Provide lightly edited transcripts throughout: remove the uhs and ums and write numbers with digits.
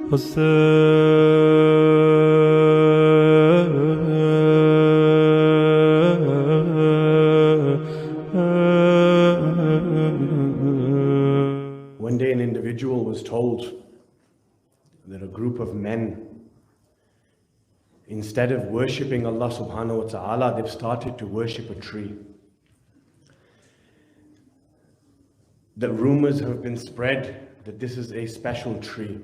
One day an individual was told that a group of men, instead of worshipping Allah subhanahu wa ta'ala, they've started to worship a tree. That rumors have been spread that this is a special tree,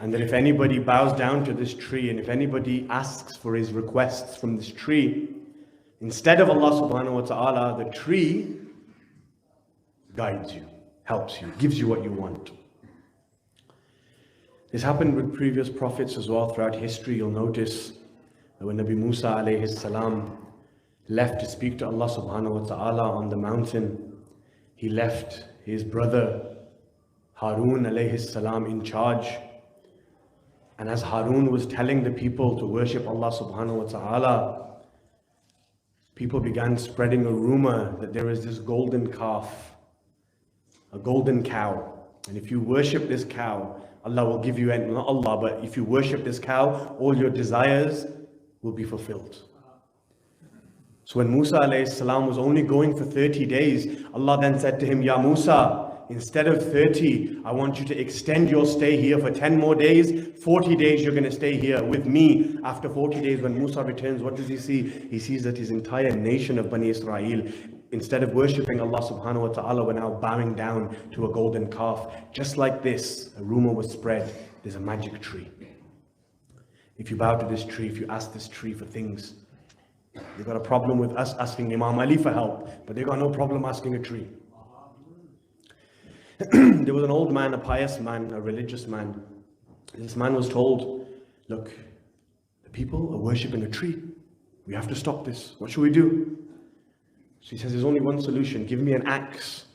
and that if anybody bows down to this tree and if anybody asks for his requests from this tree, instead of Allah subhanahu wa ta'ala, the tree guides you, helps you, gives you what you want. This happened with previous prophets as well throughout history. You'll notice that when Nabi Musa alayhi salam left to speak to Allah subhanahu wa ta'ala on the mountain, he left his brother Harun alayhi salam in charge. And as Harun was telling the people to worship Allah subhanahu wa ta'ala, people began spreading a rumor that there is this golden calf, a golden cow. And if you worship this cow, Allah will give you, not Allah, but if you worship this cow, all your desires will be fulfilled. So when Musa alayhi salam was only going for 30 days, Allah then said to him, Ya Musa, instead of 30, I want you to extend your stay here for 10 more days. 40 days you're going to stay here with me. After 40 days, when Musa returns, what does he see? He sees that his entire nation of Bani Israel, instead of worshipping Allah subhanahu wa ta'ala, were now bowing down to a golden calf. Just like this, a rumor was spread, there's a magic tree. If you bow to this tree, if you ask this tree for things, they've got a problem with us asking Imam Ali for help, but they've got no problem asking a tree. There was an old man, a pious man, a religious man. This man was told, look, the people are worshipping a tree. We have to stop this. What should we do? So he says, there's only one solution. Give me an axe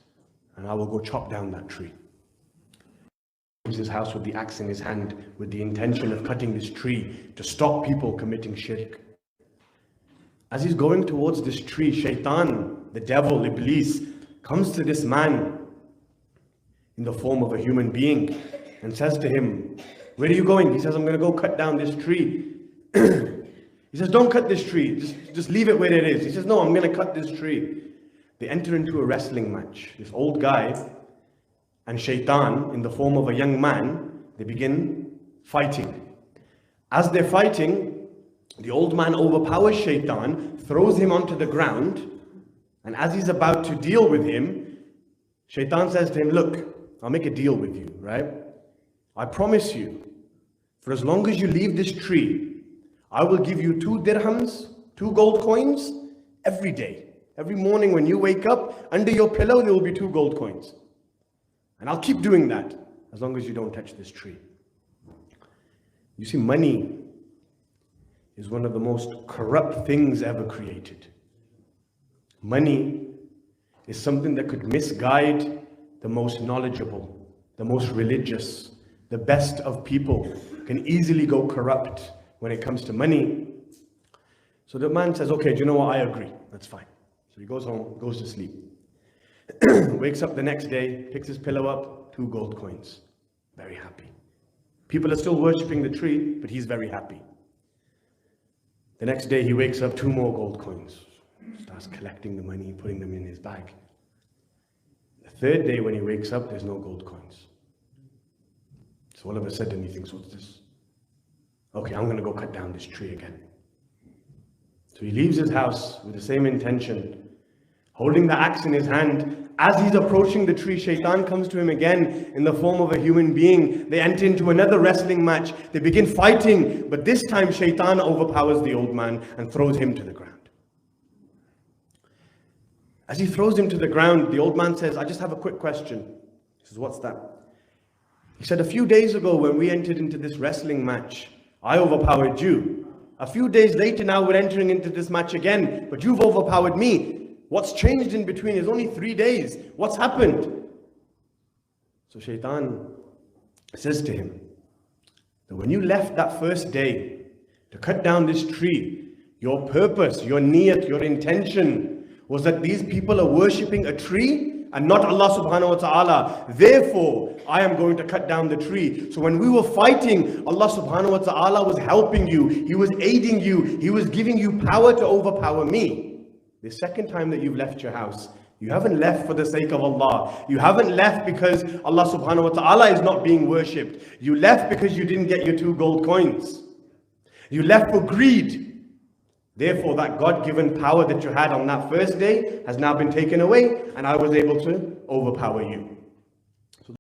and I will go chop down that tree. He leaves his house with the axe in his hand with the intention of cutting this tree to stop people committing shirk. As he's going towards this tree, Shaitan, the devil, Iblis, comes to this man in the form of a human being and says to him, where are you going? He says, I'm going to go cut down this tree. He says, don't cut this tree, just leave it where it is. He says, no, I'm going to cut this tree. They enter into a wrestling match. This old guy and Shaitan, in the form of a young man, they begin fighting. As they're fighting, the old man overpowers Shaitan, throws him onto the ground, and as he's about to deal with him, Shaitan says to him, look, I'll make a deal with you, right? I promise you, for as long as you leave this tree, I will give you 2 dirhams, 2 gold coins, every day. Every morning when you wake up, under your pillow there will be 2 gold coins. And I'll keep doing that, as long as you don't touch this tree. You see, money is one of the most corrupt things ever created. Money is something that could misguide the most knowledgeable, the most religious, the best of people, can easily go corrupt when it comes to money. So the man says, okay, do you know what? I agree. That's fine. So he goes home, goes to sleep. Wakes up the next day, picks his pillow up, 2 gold coins. Very happy. People are still worshipping the tree, but he's very happy. The next day he wakes up, 2 more gold coins. Starts collecting the money, putting them in his bag. The 3rd day when he wakes up, there's no gold coins. So all of a sudden he thinks, what's this? Okay, I'm going to go cut down this tree again. So he leaves his house with the same intention, holding the axe in his hand. As he's approaching the tree, Shaitan comes to him again in the form of a human being. They enter into another wrestling match. They begin fighting, but this time Shaitan overpowers the old man and throws him to the ground. As he throws him to the ground, the old man says, I just have a quick question. He says, what's that? He said, a few days ago when we entered into this wrestling match, I overpowered you. A few days later now we're entering into this match again, but you've overpowered me. What's changed in between? It's only 3 days. What's happened? So Shaitan says to him that when you left that first day to cut down this tree, your purpose, your niyat, your intention was that these people are worshipping a tree and not Allah subhanahu wa ta'ala. Therefore, I am going to cut down the tree. So when we were fighting, Allah subhanahu wa ta'ala was helping you. He was aiding you. He was giving you power to overpower me. The second time that you've left your house, you haven't left for the sake of Allah. You haven't left because Allah subhanahu wa ta'ala is not being worshipped. You left because you didn't get your 2 gold coins. You left for greed. Therefore, that God-given power that you had on that first day has now been taken away, and I was able to overpower you.